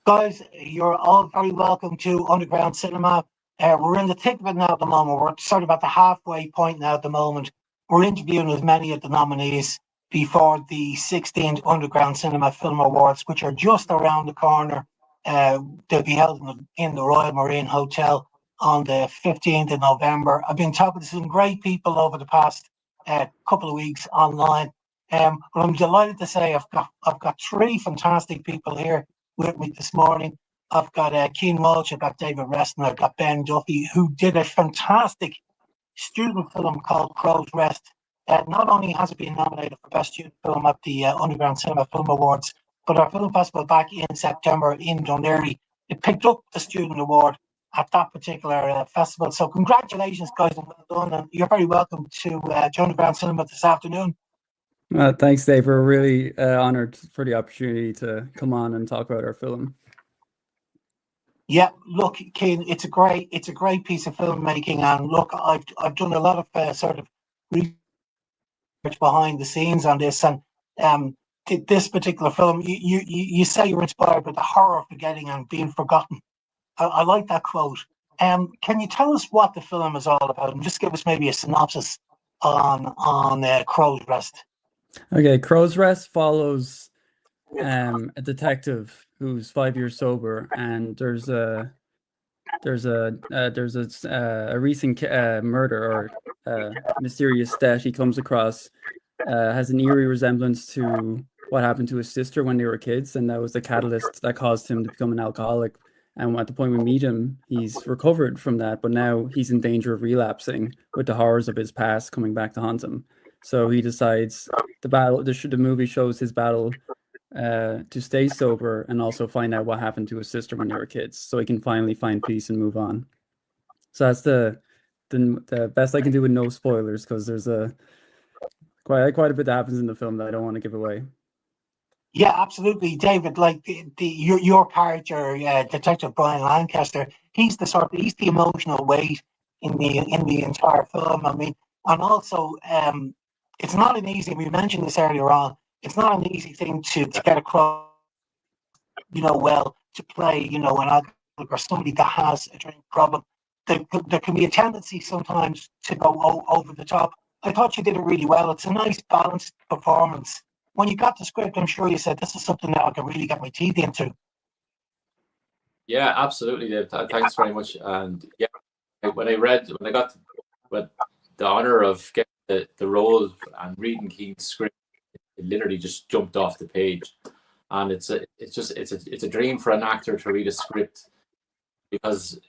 Guys, you're all very welcome to Underground Cinema. We're in the thick of it now at the moment. We're sort of at the halfway point now at the moment. We're interviewing with many of the nominees before the 16th Underground Cinema Film Awards, which are just around the corner. They'll be held in the Royal Marine Hotel on the 15th of November. I've been talking to some great people over the past couple of weeks online. But I'm delighted to say I've got three fantastic people here with me this morning. I've got Cian Walsh, I've got David Wrest, and I've got Ben Duffy, who did a fantastic student film called Crow's Rest. Not only has it been nominated for Best Student Film at the Underground Cinema Film Awards, but our film festival back in September in Dundee, it picked up the student award at that particular festival. So congratulations, guys, and well done. And you're very welcome to Underground Cinema this afternoon. Thanks, Dave. We're really honored for the opportunity to come on and talk about our film. Yeah, look, Cian, it's a great piece of filmmaking, and look, I've done a lot of sort of research behind the scenes on this, and this particular film, you say you're inspired by the horror of forgetting and being forgotten. I like that quote. Can you tell us what the film is all about, and just give us maybe a synopsis on Crow's Rest? Okay, Crow's Rest follows a detective who's 5 years sober, and there's a recent murder or mysterious death he comes across has an eerie resemblance to what happened to his sister when they were kids, and that was the catalyst that caused him to become an alcoholic. And at the point we meet him, he's recovered from that, but now he's in danger of relapsing with the horrors of his past coming back to haunt him. So he decides the movie shows his battle to stay sober and also find out what happened to his sister when they were kids, so he can finally find peace and move on. So that's the best I can do with no spoilers, because there's quite a bit that happens in the film that I don't want to give away. Yeah, absolutely, David. Like your character, Detective Brian Lancaster, he's the emotional weight in the entire film. I mean, and also, it's not an easy. We mentioned this earlier on. It's not an easy thing to get across. Well, to play, an alcoholic or somebody that has a drink problem. There can be a tendency sometimes to go over the top. I thought you did it really well. It's a nice balanced performance. When you got the script, I'm sure you said, this is something that I can really get my teeth into. Yeah, absolutely, Dave. Thanks very much. And yeah, when I got the honor of getting the role and reading Cian's script, it literally just jumped off the page. And it's a dream for an actor to read a script, because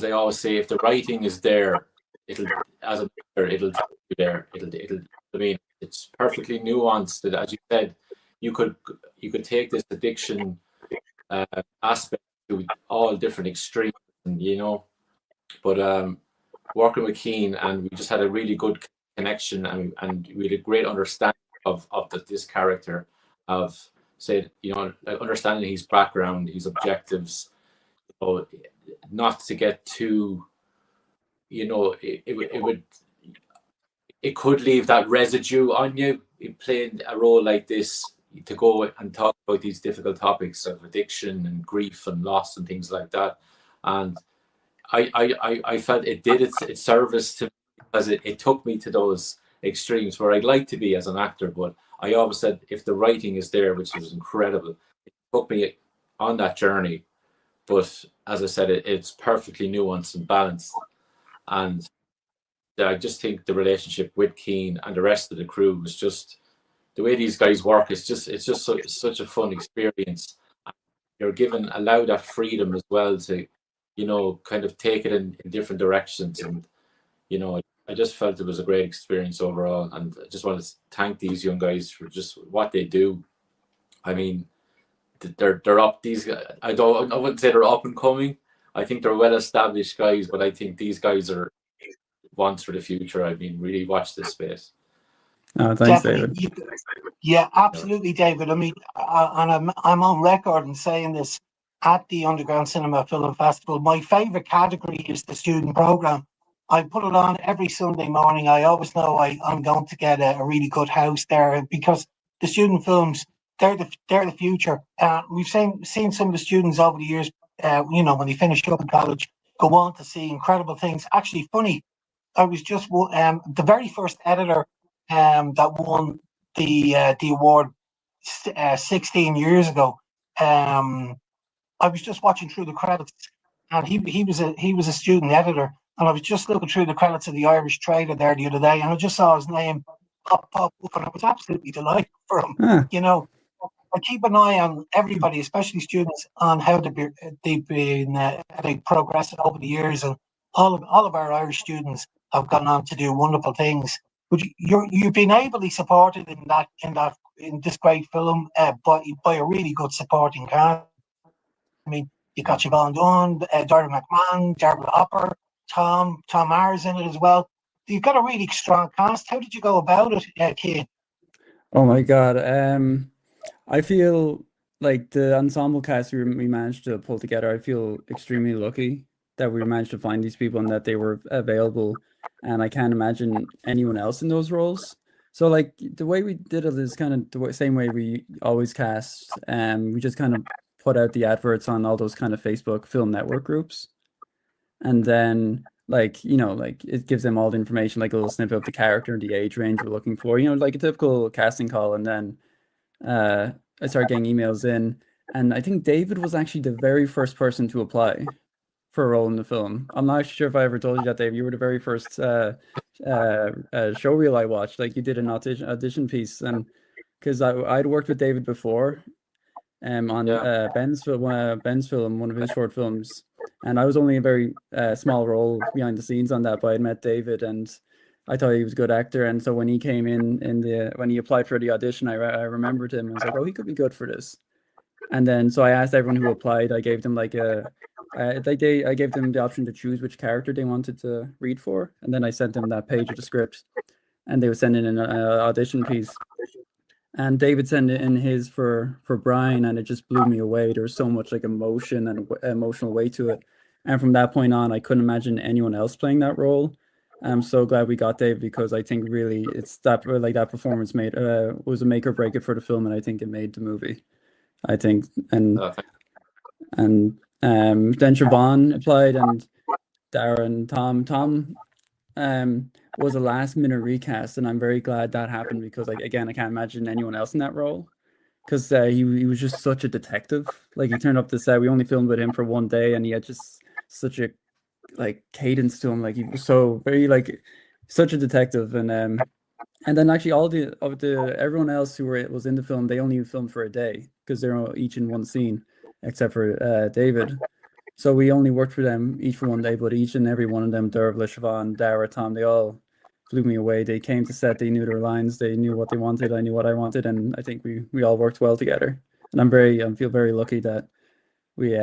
they always say if the writing is there, it'll take you there. I mean, it's perfectly nuanced. That, as you said, you could take this addiction aspect to all different extremes, But working with Cian, and we just had a really good connection, and we had a great understanding of this character, of understanding his background, his objectives, not to get too, it could leave that residue on you in playing a role like this, to go and talk about these difficult topics of addiction and grief and loss and things like that. And I felt it did its service to me, because it took me to those extremes where I'd like to be as an actor. But I always said, if the writing is there, which was incredible, it took me on that journey. But as I said, it's perfectly nuanced and balanced. And I just think the relationship with Cian and the rest of the crew was just, the way these guys work, it's just such a fun experience. You're allowed that freedom as well to, kind of take it in different directions. And, I just felt it was a great experience overall. And I just want to thank these young guys for just what they do. I mean, they're up. These guys, I wouldn't say they're up and coming. I think they're well-established guys, but I think these guys are ones for the future. I mean, really watch this space. Oh, thanks, David. Yeah, absolutely, David. I mean, and I'm on record in saying this at the Underground Cinema Film Festival. My favourite category is the student programme. I put it on every Sunday morning. I always know I'm going to get a really good house there, because the student films, they're the future. We've seen some of the students over the years, when they finish up in college, go on to see incredible things. Actually, funny, I was just the very first editor that won the award 16 years ago. I was just watching through the credits, and he was a student editor, and I was just looking through the credits of the Irish Trader there the other day, and I just saw his name pop up, and I was absolutely delighted for him. Huh. I keep an eye on everybody, especially students, on how they've been progressing over the years, and all of our Irish students have gone on to do wonderful things. But you've been ably supported in this great film by a really good supporting cast. I mean, you got Siobhan Dunn, Dara McMahon, Deborah Hopper, Tom Ayres in it as well. You've got a really strong cast. How did you go about it, Cian? Oh my God. I feel like the ensemble cast we managed to pull together, I feel extremely lucky that we managed to find these people and that they were available. And I can't imagine anyone else in those roles. So like the way we did it is kind of the same way we always cast. We just kind of put out the adverts on all those kind of Facebook film network groups. And then like it gives them all the information, like a little snippet of the character and the age range we're looking for, like a typical casting call. And then I started getting emails in, and I think David was actually the very first person to apply for a role in the film. I'm not sure if I ever told you that, Dave. You were the very first show reel I watched. Like you did an audition piece, and because I'd worked with David before, on Ben's film, one of his short films, and I was only a very small role behind the scenes on that, but I'd met David and I thought he was a good actor, and so when he came when he applied for the audition, I remembered him and was like, oh, he could be good for this. And then so I asked everyone who applied. I gave them I gave them the option to choose which character they wanted to read for, and then I sent them that page of the script, and they would send in an audition piece. And David sent in his for Brian, and it just blew me away. There was so much like emotion and emotional weight to it, and from that point on, I couldn't imagine anyone else playing that role. I'm so glad we got Dave, because I think really it's that performance was a make or break it for the film, and I think it made the movie. I think and then Siobhan applied, and Dara and Tom was a last minute recast, and I'm very glad that happened, because like again, I can't imagine anyone else in that role, because he was just such a detective. Like he turned up to set, we only filmed with him for one day, and he had just such a like cadence to him. Like he was so very like such a detective, and then actually all everyone else who was in the film, they only filmed for a day because they're each in one scene, except for David. So we only worked for them each for one day, but each and every one of them, Dervla, Siobhan, Dara, Tom, they all blew me away. They came to set, they knew their lines, they knew what they wanted, I knew what I wanted, and I think we all worked well together. And I feel very lucky that we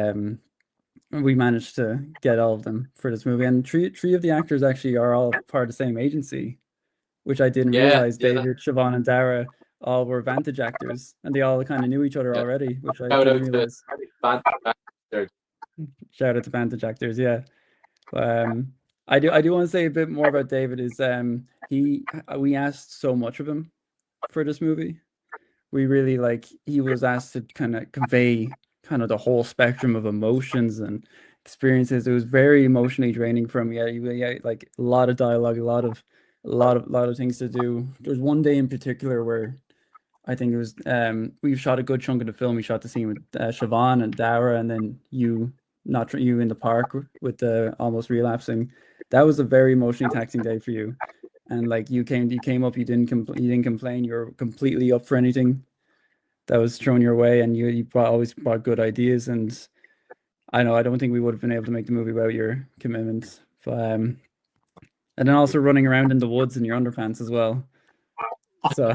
managed to get all of them for this movie. And three of the actors actually are all part of the same agency, which I didn't realize. David, Siobhan, and Dara all were Vantage actors, and they all kind of knew each other already, which I didn't realize. Shout out to Vantage actors, yeah. I do want to say a bit more about David. Is we asked so much of him for this movie. We really he was asked to kind of convey kind of the whole spectrum of emotions and experiences. It was very emotionally draining for him. Yeah, like a lot of dialogue, a lot of things to do. There's one day in particular where I think it was we shot a good chunk of the film. We shot the scene with Siobhan and Dara, and then you in the park with the almost relapsing. That was a very emotionally taxing day for you, and like you came up, you didn't complain. You were completely up for anything that was thrown your way, and you always brought good ideas. And I don't think we would have been able to make the movie without your commitment. But and then also running around in the woods in your underpants as well. So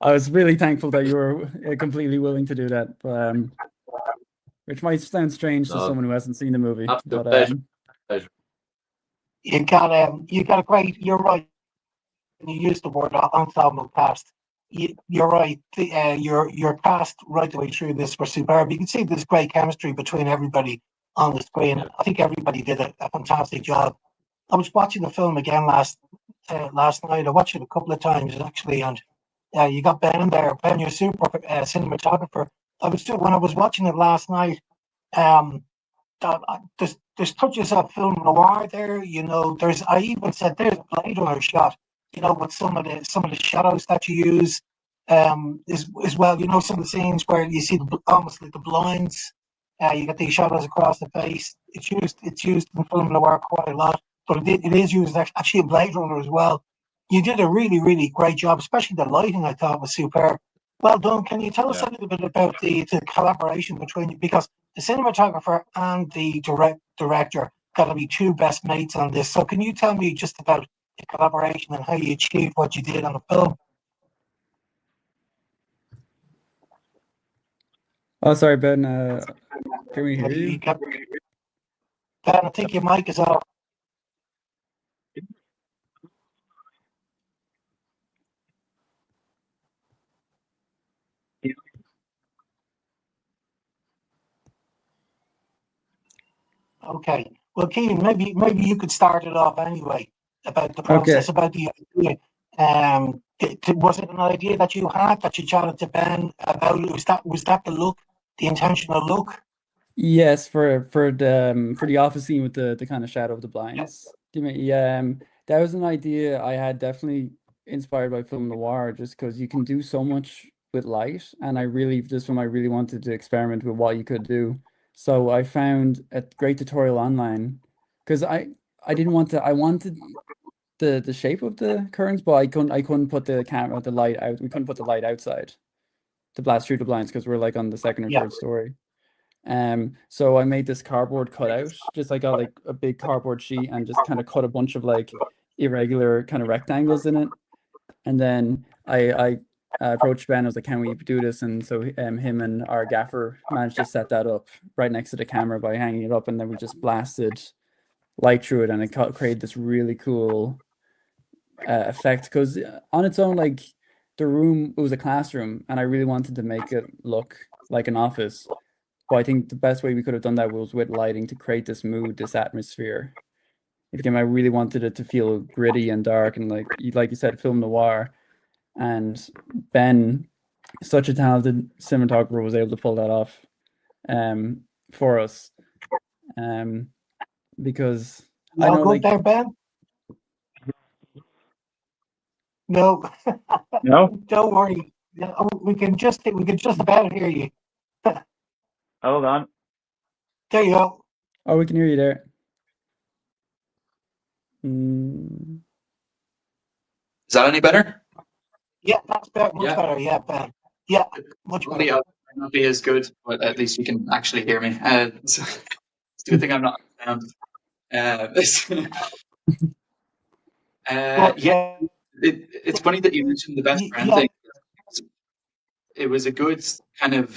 I was really thankful that you were completely willing to do that. But which might sound strange to someone who hasn't seen the movie. But pleasure. You got a great. You're right. You used the word ensemble cast. You're right. Your cast right the way through this were superb. You can see there's great chemistry between everybody on the screen. I think everybody did a fantastic job. I was watching the film again last night. I watched it a couple of times actually, and You got Ben there. Ben, you're super cinematographer. When I was watching it last night. There's touches of film noir there. I even said there's a Blade Runner shot. With some of the shadows that you use, as well. Some of the scenes where you see almost like the blinds. You get these shadows across the face. It's used in film noir quite a lot, but it is used actually in Blade Runner as well. You did a really, really great job, especially the lighting. I thought was superb. Well done. Can you tell us a little bit about the collaboration between you? Because the cinematographer and the director got to be two best mates on this. So can you tell me just about the collaboration and how you achieved what you did on the film? Oh, sorry, Ben. Can we hear you? Ben, I think your mic is off. Okay. Well, Cian, maybe you could start it off anyway about the process, about the idea. Was it an idea that you had that you chatted to Ben about? Was that the look, the intentional look? Yes, for the office scene with the kind of shadow of the blinds. That was an idea I had, definitely inspired by film noir, just because you can do so much with light, and I really wanted to experiment with what you could do. So I found a great tutorial online, because I didn't want to. I wanted the shape of the curtains, but I couldn't put the light out. We couldn't put the light outside to blast through the blinds because we're like on the second or third story. So I made this cardboard cutout. I got like a big cardboard sheet and just kind of cut a bunch of like irregular kind of rectangles in it. And then I approached Ben. I was like, "Can we do this?" And so him and our gaffer managed to set that up right next to the camera by hanging it up, and then we just blasted light through it, and it created this really cool effect. Because on its own, like, the room, it was a classroom, and I really wanted to make it look like an office. But I think the best way we could have done that was with lighting, to create this mood, this atmosphere. Again, I really wanted it to feel gritty and dark, and like you said, film noir. And Ben, such a talented cinematographer, was able to pull that off for us. Because I know, like, there, Ben? No. No? Don't worry. We can just about hear you. Hold on. There you go. Oh, we can hear you there. Is that any better? Yeah, that's better. Much better. Yeah, Ben. Yeah, much better. Might not be as good, but at least you can actually hear me. It's a good thing I'm not on sound. Yeah, it's funny that you mentioned the best friend thing. It was a good kind of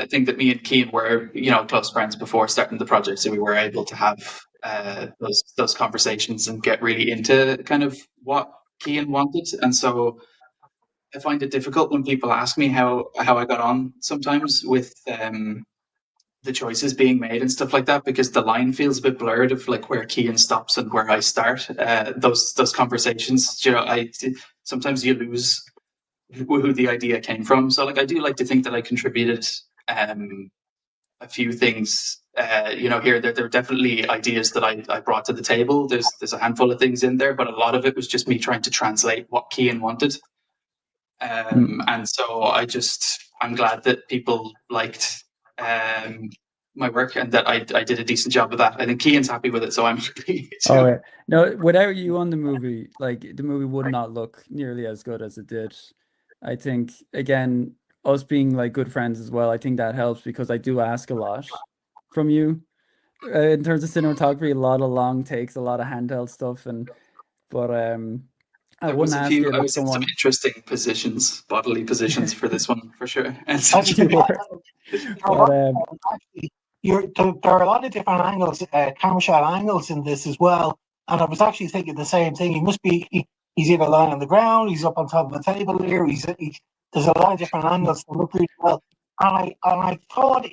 thing that me and Cian were, close friends before starting the project, so we were able to have those conversations and get really into kind of what Cian wanted. And so I find it difficult when people ask me how I got on sometimes with the choices being made and stuff like that, because the line feels a bit blurred of like where Cian stops and where I start. Those conversations, sometimes you lose who the idea came from. So like, I do like to think that I contributed a few things. Here there are definitely ideas that I brought to the table. There's a handful of things in there, but a lot of it was just me trying to translate what Cian wanted. And so I'm glad that people liked my work, and that I did a decent job of that. I think Cian's happy with it, so I'm happy too. Oh, yeah. No, without you on the movie, like, the movie would not look nearly as good as it did. I think, again, us being like good friends as well, I think that helps, because I do ask a lot from you in terms of cinematography, a lot of long takes, a lot of handheld stuff, but I wouldn't ask you I like was in some interesting bodily positions for this one, for sure. There are a lot of different angles, camera shot angles in this as well. And I was actually thinking the same thing. He's either lying on the ground, he's up on top of a table here. There's a lot of different angles that look really well. And I thought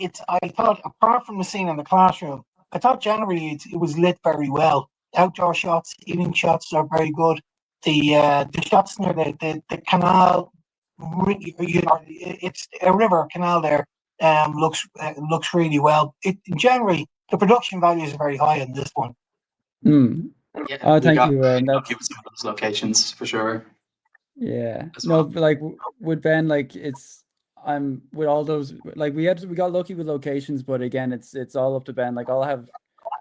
apart from the scene in the classroom, I thought generally it was lit very well. Outdoor shots, evening shots are very good. The shots near the canal, it's a river canal there. Looks really well. Generally the production values are very high in this one. Yeah, Oh, we thank got you. very That's lucky with some of those locations for sure. yeah. As No, well. but, like with Ben, like I'm with all those, like we got lucky with locations, but again, it's all up to Ben. Like I'll have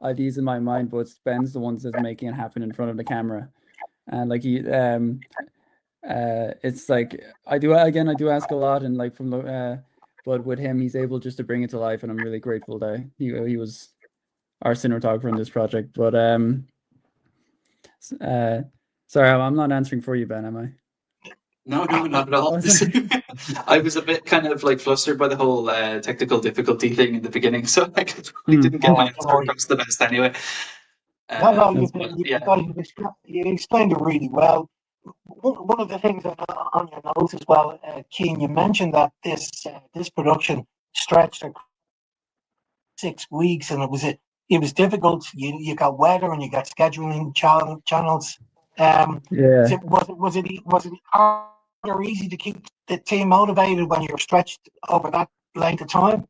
ideas in my mind, but it's Ben's the ones that's making it happen in front of the camera, and like it's like I do ask a lot, and like but with him, he's able just to bring it to life, and I'm really grateful that he was our cinematographer in this project. But sorry, I'm not answering for you, Ben, am I? No, not at all. Oh, sorry. I was a bit kind of like flustered by the whole technical difficulty thing in the beginning, so I probably didn't get my answer across the best anyway. No, Yeah. you explained it really well. One of the things on your notes as well, Cian, you mentioned that this production stretched across 6 weeks, and it was difficult. You got weather and you got scheduling channels. Yeah. Was it hard or easy to keep the team motivated when you're stretched over that length of time?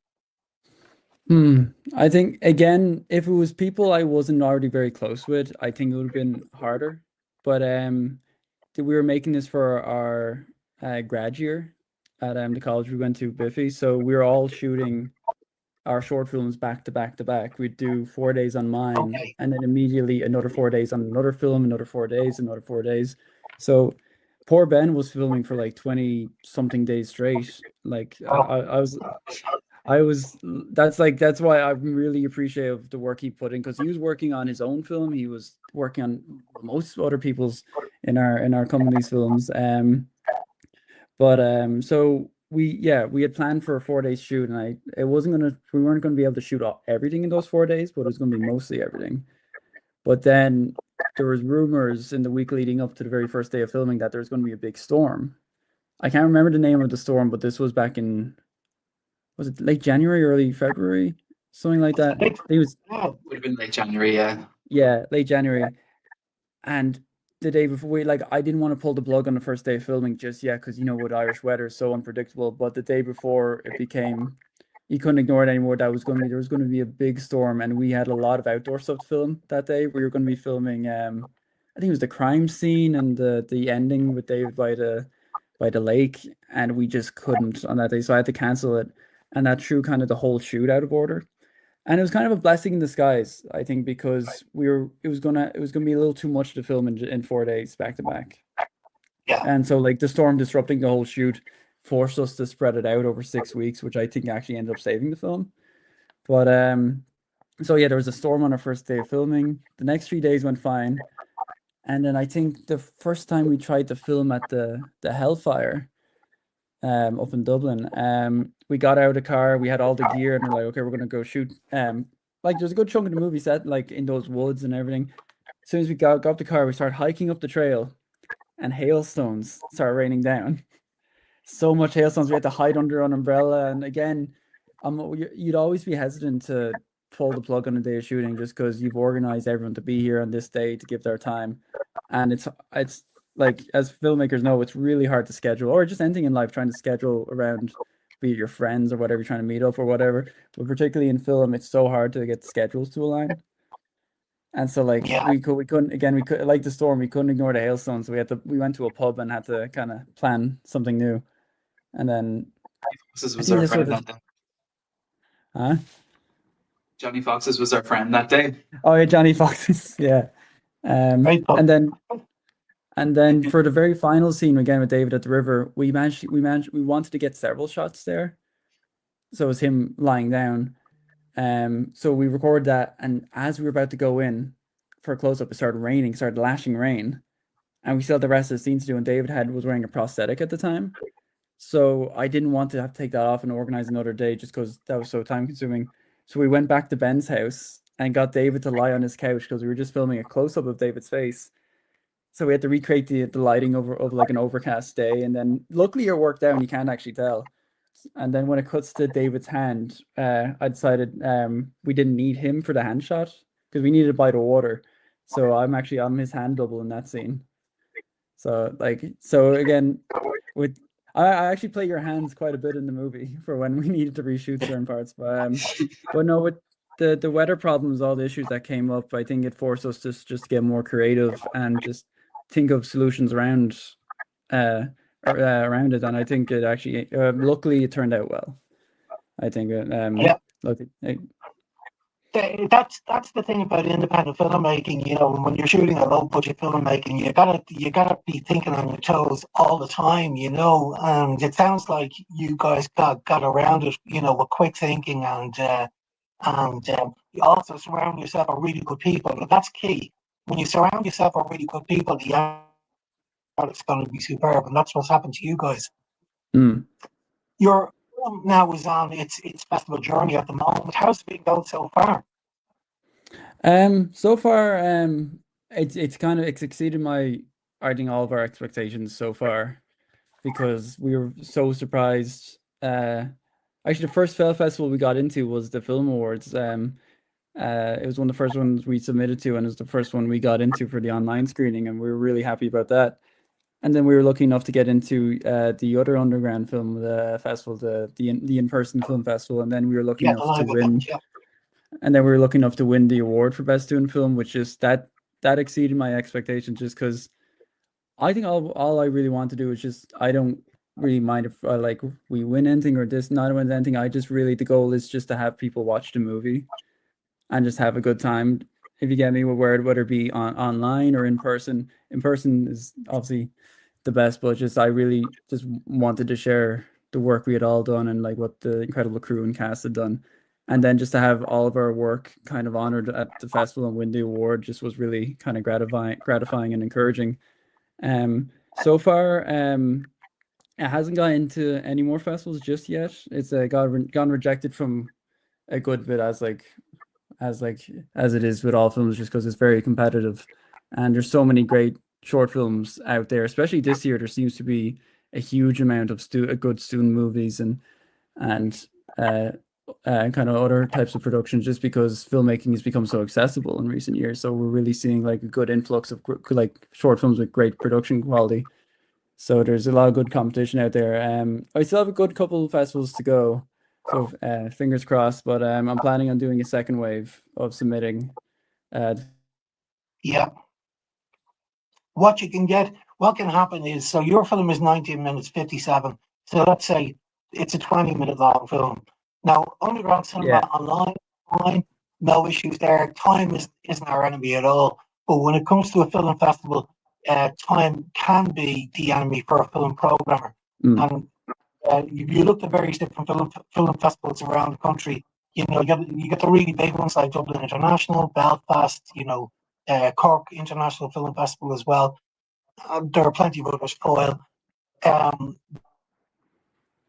I think again, if it was people I wasn't already very close with, I think it would have been harder. But we were making this for our grad year at the college we went to, Biffy. So we were all shooting our short films back to back to back. We'd do 4 days on mine, Okay. and then immediately another 4 days on another film, another 4 days, another 4 days. So poor Ben was filming for like 20 something days straight. Like that's why I'm really appreciative of the work he put in, because he was working on his own film. He was working on most other people's in our company's films. So we had planned for a 4 day shoot, and we weren't gonna be able to shoot everything in those 4 days, but it was gonna be mostly everything. But then there was rumors in the week leading up to the very first day of filming that there was going to be a big storm. I can't remember the name of the storm, but this was back in, was it late January, early February, something like that. It was, Would have been late January, yeah. yeah, late January. And the day before, I didn't want to pull the plug on the first day of filming just yet, because what Irish weather is so unpredictable. But the day before, it became, you couldn't ignore it anymore. There was going to be a big storm, and we had a lot of outdoor stuff to film that day. We were going to be filming, I think it was the crime scene and the ending with David by the lake, and we just couldn't on that day, so I had to cancel it, and that threw kind of the whole shoot out of order. And it was kind of a blessing in disguise, I think, because it was gonna be a little too much to film in 4 days back to back. Yeah. And so like the storm disrupting the whole shoot forced us to spread it out over 6 weeks, which I think actually ended up saving the film. But so yeah, there was a storm on our first day of filming. The next 3 days went fine. And then I think the first time we tried to film at the Hellfire up in Dublin, we got out of the car, we had all the gear, and we're like, okay, we're gonna go shoot. Like there's a good chunk of the movie set like in those woods and everything. As soon as we got up the car, we started hiking up the trail, and hailstones started raining down. So much hailstones, we had to hide under an umbrella. And again, you'd always be hesitant to pull the plug on a day of shooting just because you've organized everyone to be here on this day to give their time. And it's like, as filmmakers know, it's really hard to schedule, or just anything in life, trying to schedule around be it your friends or whatever you're trying to meet up or whatever. But particularly in film, it's so hard to get schedules to align. And so like we couldn't like the storm, we couldn't ignore the hailstones, so we went to a pub and had to kind of plan something new. And then Fox's was our friend that day. Huh? Johnny Fox's was our friend that day. Oh yeah, Johnny Fox's, yeah. And then for the very final scene again with David at the river, we wanted to get several shots there. So it was him lying down. So we recorded that, and as we were about to go in for a close-up, it started lashing rain. And we still had the rest of the scene to do, and David was wearing a prosthetic at the time. So I didn't want to have to take that off and organize another day just because that was so time consuming. So we went back to Ben's house and got David to lie on his couch because we were just filming a close-up of David's face. So we had to recreate the lighting of like an overcast day. And then luckily it worked out and you can't actually tell. And then when it cuts to David's hand, I decided we didn't need him for the hand shot because we needed a bite of water. So I'm his hand double in that scene. So again, with I actually play your hands quite a bit in the movie for when we needed to reshoot certain parts. But no, with the weather problems, all the issues that came up, I think it forced us to just get more creative and just think of solutions around it. And I think it actually, luckily, it turned out well. I think Yeah. look, That's the thing about independent filmmaking. You know, when you're shooting a low budget filmmaking, you gotta be thinking on your toes all the time. You know, and it sounds like you guys got around it. You know, with quick thinking and you also surround yourself with really good people. But that's key. When you surround yourself with really good people, the outlet's going to be superb, and that's what's happened to you guys. mm. Your film now is on its festival journey at the moment. How's it been going so far? So far, it's exceeded I think all of our expectations so far, because we were so surprised. Actually, the first film festival we got into was the Film Awards. It was one of the first ones we submitted to, and it was the first one we got into for the online screening, and we were really happy about that. And then we were lucky enough to get into the other underground film festival, the in-person film festival, and then we were lucky Yeah, the enough to live win. event. Yeah. And then we were lucky enough to win the award for best student film, which is that exceeded my expectations, just because I think all I really want to do is just, I don't really mind if like we win anything or this not win anything. I just really, the goal is just to have people watch the movie and just have a good time. If you get me, whether it be online or in person. In person is obviously the best, but just I really just wanted to share the work we had all done and like what the incredible crew and cast had done. And then just to have all of our work kind of honored at the festival and win the award just was really kind of gratifying and encouraging. So far, it hasn't gone into any more festivals just yet. It's gone rejected from a good bit, as it is with all films, just because it's very competitive, and there's so many great short films out there. Especially this year, there seems to be a huge amount of good student movies and kind of other types of productions, just because filmmaking has become so accessible in recent years. So we're really seeing like a good influx of like short films with great production quality. So there's a lot of good competition out there. I still have a good couple of festivals to go, so fingers crossed. But I'm planning on doing a second wave of submitting. Yeah. What can happen is, so your film is 19 minutes 57. So let's say it's a 20-minute long film. Now, underground cinema Yeah. online, no issues there. Time isn't our enemy at all. But when it comes to a film festival, time can be the enemy for a film programmer. Mm. And you look at various different film festivals around the country. You know, you get the really big ones like Dublin International, Belfast. You know, Cork International Film Festival as well. There are plenty of others. Foil. Um,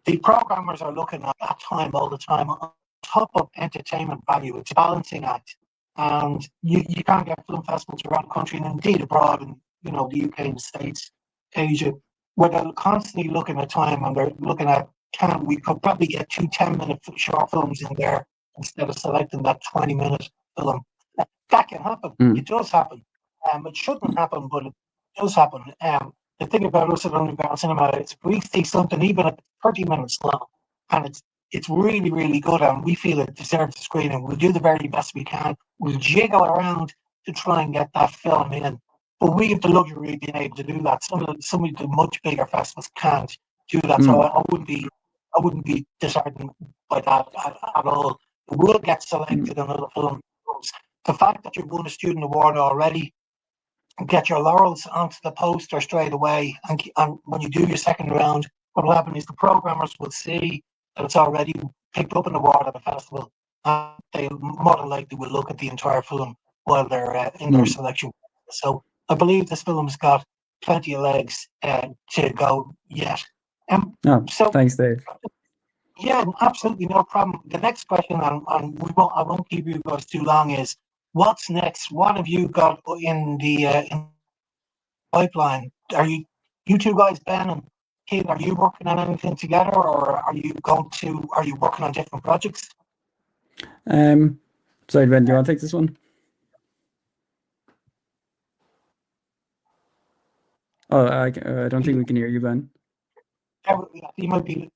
the programmers are looking at that time all the time. On top of entertainment value, it's a balancing act, and you can't get film festivals around the country and indeed abroad, in the UK and the States, Asia, where they're constantly looking at time and they're looking at, can we could probably get 2 10-minute short films in there instead of selecting that 20-minute film. That can happen. Mm. It does happen. It shouldn't happen, but it does happen. The thing about us at Underground Cinema is, if we see something even at 30 minutes long and it's really, really good and we feel it deserves a screening, we'll do the very best we can. We'll jiggle around to try and get that film in. But we have the luxury of being able to do that. Some of the much bigger festivals can't do that. So I wouldn't be disheartened by that at all. It will get selected in other films. The fact that you've won a student award already, get your laurels onto the poster straight away. And when you do your second round, what will happen is the programmers will see that it's already picked up an award at a festival, and they more than likely will look at the entire film while they're in their selection. So I believe this film's got plenty of legs to go yet. So Thanks, Dave. Yeah, absolutely no problem. The next question, and I won't keep you guys too long, is what's next? What have you got in the pipeline? Are you two guys, Ben and Keith, are you working on anything together, or are you working on different projects? Sorry, Ben, do you want to take this one? Oh, I don't think we can hear you, Ben. You might be.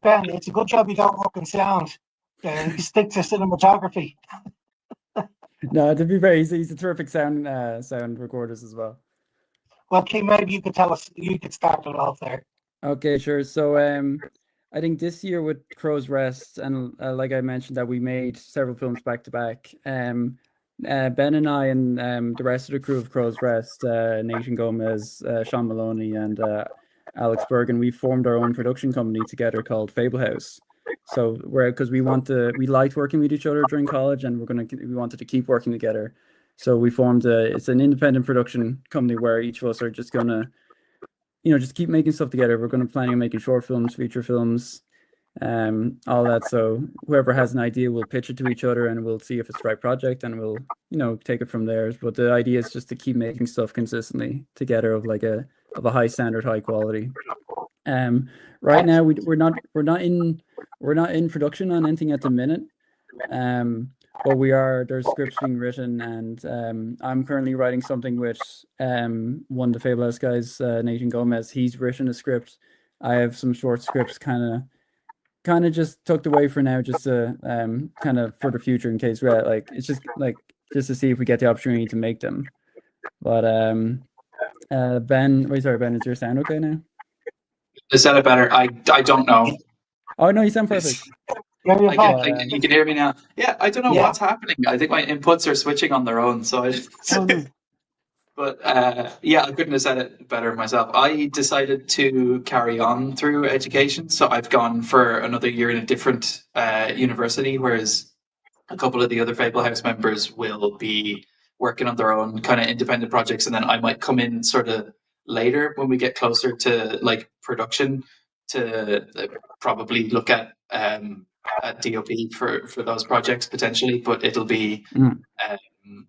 Ben, it's a good job you don't work in sound. You stick to cinematography. No, to be fair, he's a terrific sound recorders as well. Well, Kim, maybe you could tell us. You could start it off there. Okay, sure. So I think this year with Crow's Rest, and like I mentioned, that we made several films back to back. Ben and I and the rest of the crew of Crow's Rest, Nathan Gomez, Sean Maloney, and Alex Bergen, we formed our own production company together called Fable House. So because we liked working with each other during college, and we wanted to keep working together. So we formed it's an independent production company where each of us are just gonna, just keep making stuff together. We're going to planning on making short films, feature films, all that. So whoever has an idea, we'll pitch it to each other, and we'll see if it's the right project, and we'll, take it from there. But the idea is just to keep making stuff consistently together of a high standard, high quality. Right now we're not in production on anything at the minute. But there's scripts being written, and I'm currently writing something with one of the Fable House guys, Nathan Gomez. He's written a script. I have some short scripts kind of just tucked away for now, just to kind of for the future in case it's just to see if we get the opportunity to make them. But Ben, sorry, Ben, is your sound okay now? Is that better? I don't know. Oh no, you sound perfect. You can hear me now. Yeah, I don't know what's happening. I think my inputs are switching on their own. So But I couldn't have said it better myself. I decided to carry on through education, so I've gone for another year in a different university, whereas a couple of the other Fable House members will be working on their own kind of independent projects, and then I might come in sort of later when we get closer to production to probably look at DOP for those projects potentially, but it'll be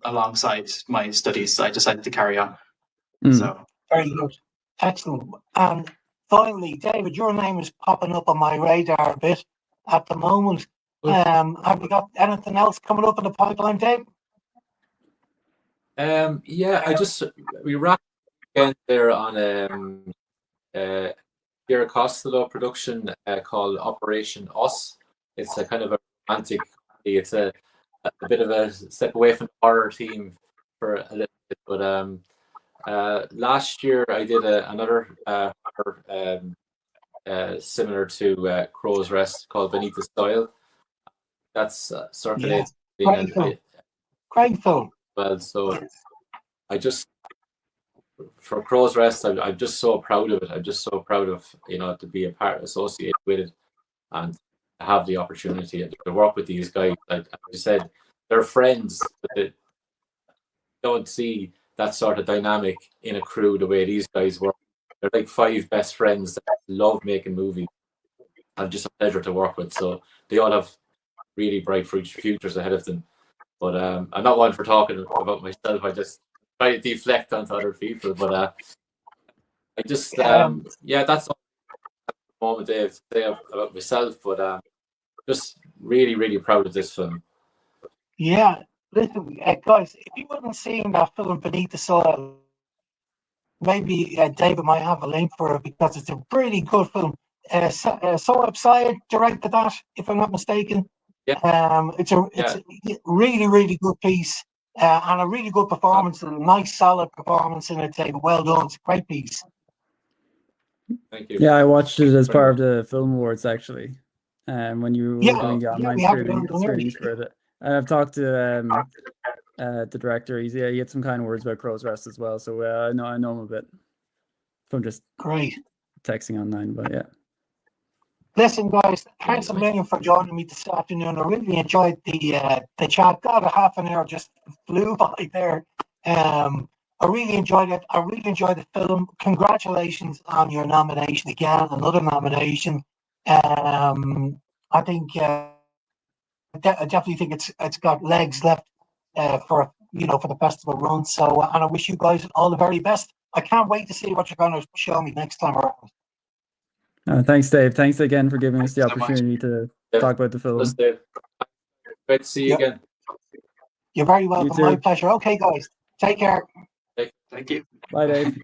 alongside my studies. I decided to carry on. So very good, excellent. And finally, David, your name is popping up on my radar a bit at the moment. Have you got anything else coming up in the pipeline, Dave? We wrapped again there on Pierre Costello production called Operation Us. It's a kind of a romantic. It's a bit of a step away from the horror theme for a little bit, but last year I did another horror similar to Crow's Rest called Beneath the Soil. That's circulated. Great film. Well, so for Crow's Rest, I'm just so proud of it. I'm just so proud of to be a part associated with it and have the opportunity to work with these guys. Like I said, they're friends, but they don't see that sort of dynamic in a crew the way these guys work. They're like 5 best friends that love making movies, and just a pleasure to work with. So they all have really bright futures ahead of them. But I'm not one for talking about myself. I just try to deflect onto other people. But I just that's all at the moment I have to say about myself. But just really, really proud of this film. Yeah, listen, guys, if you haven't seen that film Beneath the Soil, maybe David might have a link for it because it's a really good film. Sohaib Syed directed that, if I'm not mistaken. Yeah. It's a really, really good piece and a really good performance, a nice, solid performance in it, David. Well done. It's a great piece. Thank you. Yeah, I watched it as part of the Film Awards, actually. When you were doing the online screenings for it. I've talked to the director. He had some kind words about Crow's Rest as well. So I know him a bit from just texting online. But yeah. Listen, guys, thanks a million for joining me this afternoon. I really enjoyed the chat. God, a half an hour just flew by there. I really enjoyed it. I really enjoyed the film. Congratulations on your nomination again, another nomination. I think I definitely think it's got legs left for the festival run. So, and I wish you guys all the very best. I can't wait to see what you're going to show me next time around. Thanks, Dave. Thanks again for giving us the opportunity to talk about the film. Great to see you again. You're very welcome. My pleasure. Okay, guys. Take care. Thank you. Bye, Dave.